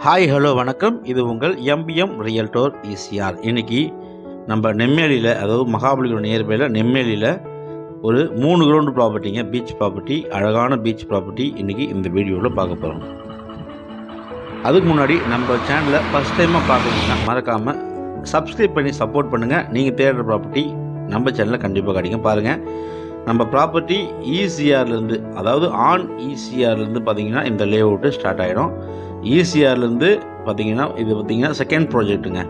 Hi hello வணக்கம். இது உங்கள் எம்பிஎம் ரியல்டோர் ஈசிஆர். இன்றைக்கி நம்ம நெம்மேலியில், அதாவது மகாபலிபுரம் நியர்பையில் நெம்மேலியில் ஒரு 3 கிரவுண்டு ப்ராப்பர்ட்டிங்க, பீச் ப்ராப்பர்ட்டி, அழகான பீச் ப்ராப்பர்ட்டி இன்றைக்கி இந்த வீடியோவில் பார்க்க போகிறோம். அதுக்கு முன்னாடி நம்ம சேனலை ஃபஸ்ட் டைமாக பார்க்குறீங்கன்னா மறக்காமல் சப்ஸ்கிரைப் பண்ணி சப்போர்ட் பண்ணுங்கள். நீங்கள் தேடுற ப்ராப்பர்ட்டி நம்ம சேனலில் கண்டிப்பாக கிடைக்கும். பாருங்கள், நம்ம ப்ராப்பர்ட்டி ஈசிஆர்லேருந்து, அதாவது ஆன் ஈசிஆர்லேருந்து பார்த்திங்கன்னா இந்த லே அவுட்டு ஸ்டார்ட் ஆகிடும். ஈசிஆர்லேருந்து பார்த்திங்கன்னா இது பார்த்திங்கன்னா செகண்ட் ப்ராஜெக்ட்டுங்க.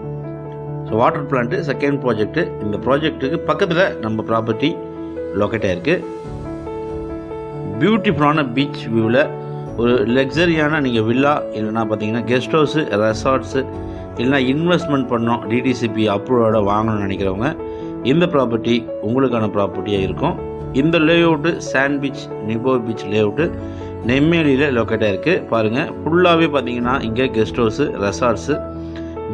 So water plant second project. இந்த ப்ராஜெக்ட்டுக்கு பக்கத்தில் நம்ம ப்ராப்பர்ட்டி லொக்கேட் ஆகிருக்கு. பியூட்டிஃபுல்லான பீச் வியூவில் ஒரு லக்ஸரியான நீங்கள் வில்லா இல்லைனா பார்த்தீங்கன்னா கெஸ்ட் ஹவுஸு, ரெசார்ட்ஸு இல்லைனா இன்வெஸ்ட்மெண்ட் பண்ணோம், டிடிசிபி அப்ரூவோட வாங்கணும்னு நினைக்கிறவங்க இந்த ப்ராப்பர்ட்டி உங்களுக்கான ப்ராப்பர்ட்டியாக இருக்கும். இந்த லே அவுட்டு சாண்ட் பீச், நிபோ பீச் லே அவுட்டு நெம்மேலியில் லொக்கேட்டாக இருக்குது. பாருங்கள், ஃபுல்லாகவே பார்த்தீங்கன்னா இங்கே guest house, resorts,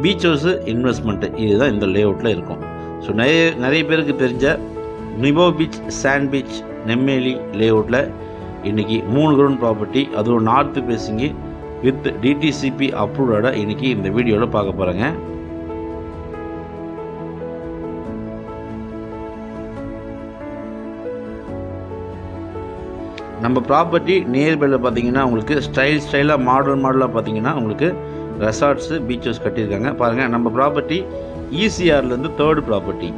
beach house, investment இதுதான் இந்த லே அவுட்டில் இருக்கும். ஸோ நிறைய பேருக்கு தெரிஞ்ச Nebo beach, sand beach, Nemmeli லே அவுட்டில் இன்றைக்கி 3 கிரவுண்ட் ப்ராப்பர்ட்டி, அதுவும் நார்த்து பேசிங்கு வித் டிடிசிபி அப்ரூவோட இன்றைக்கி இந்த வீடியோவில் பார்க்க போகிறேங்க. நம்ம ப்ராப்பர்ட்டி நியர்பையில் பார்த்தீங்கன்னா உங்களுக்கு ஸ்டைலாக மாடலாக பார்த்தீங்கன்னா உங்களுக்கு ரெசார்ட்ஸு, பீச் ஹவுஸ் கட்டியிருக்காங்க. பாருங்கள், நம்ம ப்ராப்பர்ட்டி ஈசிஆர்லேருந்து 3rd ப்ராப்பர்ட்டி,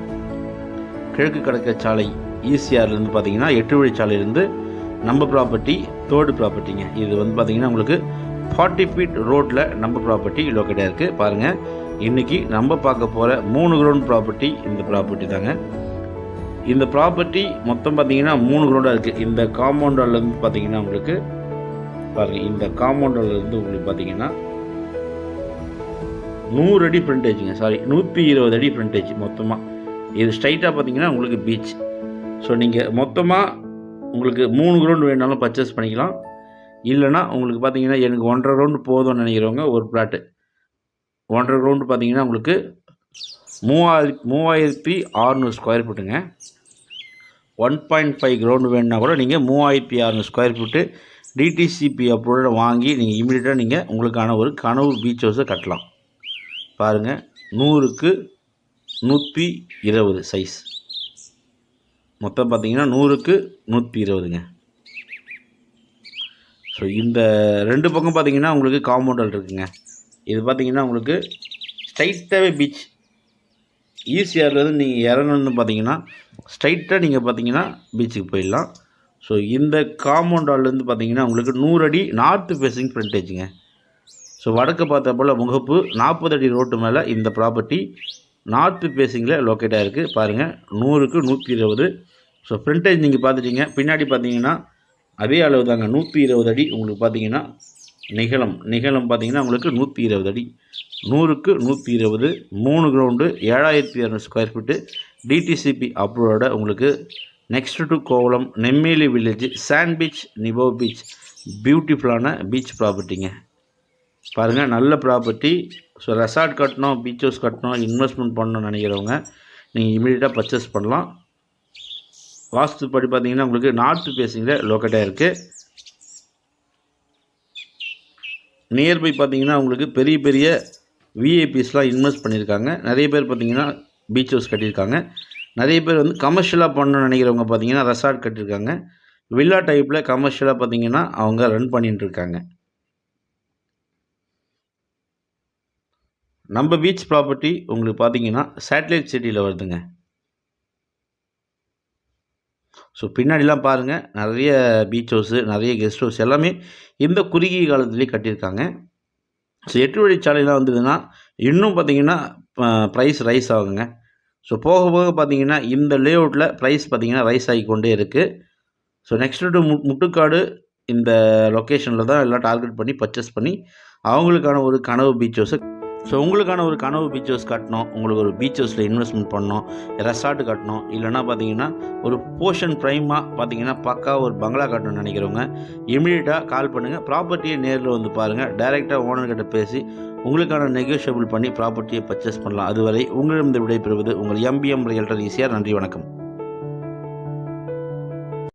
கிழக்கு கடற்கரை சாலை ஈசிஆர்லேருந்து பார்த்தீங்கன்னா 8 வழிச்சாலையிலேருந்து நம்ம ப்ராப்பர்ட்டி 3rd ப்ராப்பர்ட்டிங்க. இது வந்து பார்த்தீங்கன்னா உங்களுக்கு 40 ஃபீட் ரோட்டில் நம்ம ப்ராப்பர்ட்டி லொக்கேட்டாக இருக்குது. பாருங்கள், இன்றைக்கி நம்ம பார்க்க போகிற 3 கிரவுண்ட் ப்ராப்பர்ட்டி இந்த ப்ராப்பர்ட்டி தாங்க. இந்த ப்ராப்பர்ட்டி மொத்தம் பார்த்தீங்கன்னா 3 கிரவுண்டாக இருக்குது. இந்த காம்பவுண்டாலேருந்து பார்த்தீங்கன்னா உங்களுக்கு பாருங்கள், இந்த காம்பவுண்டாலேருந்து உங்களுக்கு பார்த்தீங்கன்னா 100 அடி ஃப்ரண்டேஜுங்க, 120 அடி ஃப்ரண்டேஜ் மொத்தமாக. இது ஸ்ட்ரைட்டாக பார்த்தீங்கன்னா உங்களுக்கு பீச். ஸோ நீங்கள் மொத்தமாக உங்களுக்கு 3 கிரவுண்டு வேணாலும் பர்ச்சேஸ் பண்ணிக்கலாம். இல்லைனா உங்களுக்கு பார்த்தீங்கன்னா எனக்கு 1.5 கிரவுண்டு போதும்னு நினைக்கிறவங்க ஒரு பிளாட்டு 1.5 கிரவுண்டு பார்த்தீங்கன்னா உங்களுக்கு 3600 ஸ்கொயர் ஃபீட்டுங்க. 1.5 கிரவுண்டு வேணுன்னா கூட நீங்கள் 3600 ஸ்கொயர் ஃபீட்டு டிடிசிபி அப்ரூவோட வாங்கி நீங்கள் இமீடியட்டாக நீங்கள் உங்களுக்கான ஒரு கனவு பீச் ஹவுஸை கட்டலாம். பாருங்கள், 100க்கு 120 சைஸ், மொத்தம் பார்த்தீங்கன்னா 100க்கு 120ங்க. ஸோ இந்த 2 பக்கம் பார்த்தீங்கன்னா உங்களுக்கு காம்பவுண்டல் இருக்குங்க. இது பார்த்தீங்கன்னா உங்களுக்கு ஸ்ட்ரைட்டாகவே பீச். ஈசிஆர்லேருந்து நீங்கள் இறங்கணுன்னு பார்த்தீங்கன்னா ஸ்ட்ரைட்டாக நீங்கள் பார்த்தீங்கன்னா பீச்சுக்கு போயிடலாம். ஸோ இந்த காம்பவுண்டாலேருந்து பார்த்தீங்கன்னா உங்களுக்கு 100 அடி நார்த்து ஃபேஸிங் ஃப்ரண்டேஜுங்க. ஸோ வடக்கு பார்த்த போல் முகப்பு 40 அடி ரோட்டு மேலே இந்த ப்ராப்பர்ட்டி நார்த்து ஃபேஸிங்கில் லொக்கேட்டாக இருக்குது. பாருங்கள், 100க்கு 120. ஸோ ஃப்ரண்டேஜ் நீங்கள் பார்த்துட்டீங்க. பின்னாடி பார்த்தீங்கன்னா அதே அளவு தாங்க, 120 அடி. உங்களுக்கு பார்த்தீங்கன்னா நிகழம் பார்த்தீங்கன்னா உங்களுக்கு 120 அடி, 100க்கு 120, 3 கிரவுண்டு, 7200 ஸ்கொயர் ஃபீட்டு டிடிசிபி அப்ரூவோட உங்களுக்கு next to Kovalam Nemmeli village, sand beach, நிபோ பீச், பியூட்டிஃபுல்லான பீச் ப்ராப்பர்ட்டிங்க. பாருங்கள், நல்ல ப்ராப்பர்ட்டி. ஸோ ரெசார்ட் கட்டணும், பீச் ஹவுஸ் கட்டணும், இன்வெஸ்ட்மெண்ட் பண்ணணும்னு நினைக்கிறவங்க நீங்கள் இமீடியட்டாக பர்ச்சேஸ் பண்ணலாம். வாஸ்துப்படி பார்த்தீங்கன்னா உங்களுக்கு நார்த்து ஃபேஸிங்கில் லொக்கேட்டாக இருக்குது. நியர்பை பார்த்தீங்கன்னா உங்களுக்கு பெரிய பெரிய விஐபிஸ்லாம் இன்வெஸ்ட் பண்ணியிருக்காங்க. நிறைய பேர் பார்த்தீங்கன்னா பீச் ஹவுஸ் கட்டியிருக்காங்க. நிறைய பேர் வந்து கமர்ஷியலாக பண்ணணும்னு நினைக்கிறவங்க பார்த்தீங்கன்னா ரெசார்ட் கட்டியிருக்காங்க. வில்லா டைப்பில் கமர்ஷியலாக பார்த்தீங்கன்னா அவங்க ரன் பண்ணிட்டு இருக்காங்க. நம்ம பீச் ப்ராப்பர்ட்டி உங்களுக்கு பார்த்தீங்கன்னா சேட்டலைட் சிட்டியில் வருதுங்க. ஸோ பின்னாடிலாம் பாருங்கள், நிறைய பீச் ஹவுஸு, நிறைய கெஸ்ட் ஹவுஸ் எல்லாமே இந்த குறுகிய காலத்துலேயே கட்டியிருக்காங்க. ஸோ 8 வழிச்சாலைலாம் வந்ததுன்னா இன்னும் பார்த்திங்கன்னா ப்ரைஸ் ரைஸ் ஆகுங்க. ஸோ போக போக பார்த்திங்கன்னா இந்த லே அவுட்டில் ப்ரைஸ் பார்த்திங்கன்னா ரைஸ் ஆகி கொண்டே இருக்குது. ஸோ நெக்ஸ்ட்டு முட்டுக்காடு இந்த லொக்கேஷனில் தான் எல்லாம் டார்கெட் பண்ணி பர்ச்சேஸ் பண்ணி அவங்களுக்கான ஒரு கனவு பீச் ஹவுஸு. ஸோ உங்களுக்கான ஒரு கனவு பீச் ஹவுஸ் கட்டணும், உங்களுக்கு ஒரு பீச் ஹவுஸில் இன்வெஸ்ட்மெண்ட் பண்ணணும், ரெசார்ட்டு கட்டணும், இல்லைனா பார்த்தீங்கன்னா ஒரு போர்ஷன் ப்ரைமாக பார்த்தீங்கன்னா பக்கா ஒரு பங்களா கட்டணும்னு நினைக்கிறவங்க இமீடியட்டாக கால் பண்ணுங்கள். ப்ராப்பர்ட்டியை நேரில் வந்து பாருங்கள், டைரெக்டாக ஓனர்கிட்ட பேசி உங்களுக்கான நெகோஷியபிள் பண்ணி ப்ராப்பர்ட்டியை பர்ச்சேஸ் பண்ணலாம். அதுவரை உங்களிடம் விடைபெறுவது உங்கள் எம்பிஎம் ரியல்டர் ஈசிஆர். நன்றி, வணக்கம்.